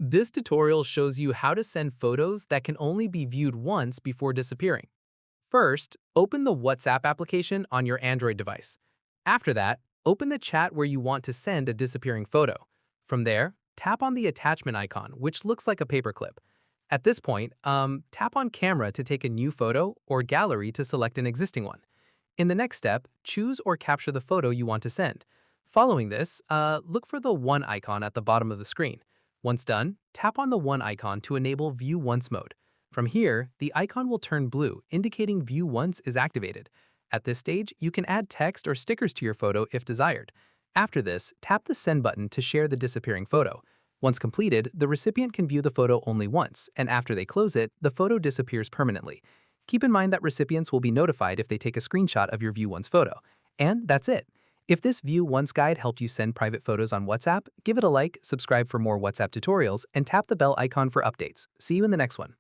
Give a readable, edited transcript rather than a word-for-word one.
This tutorial shows you how to send photos that can only be viewed once before disappearing. First, open the WhatsApp application on your Android device. After that, open the chat where you want to send a disappearing photo. From there, tap on the attachment icon, which looks like a paperclip. At this point, tap on Camera to take a new photo or Gallery to select an existing one. In the next step, choose or capture the photo you want to send. Following this, look for the One icon at the bottom of the screen. Once done, tap on the One icon to enable View Once mode. From here, the icon will turn blue, indicating View Once is activated. At this stage, you can add text or stickers to your photo if desired. After this, tap the Send button to share the disappearing photo. Once completed, the recipient can view the photo only once, and after they close it, the photo disappears permanently. Keep in mind that recipients will be notified if they take a screenshot of your View Once photo. And that's it. If this View Once guide helped you send private photos on WhatsApp, give it a like, subscribe for more WhatsApp tutorials, and tap the bell icon for updates. See you in the next one.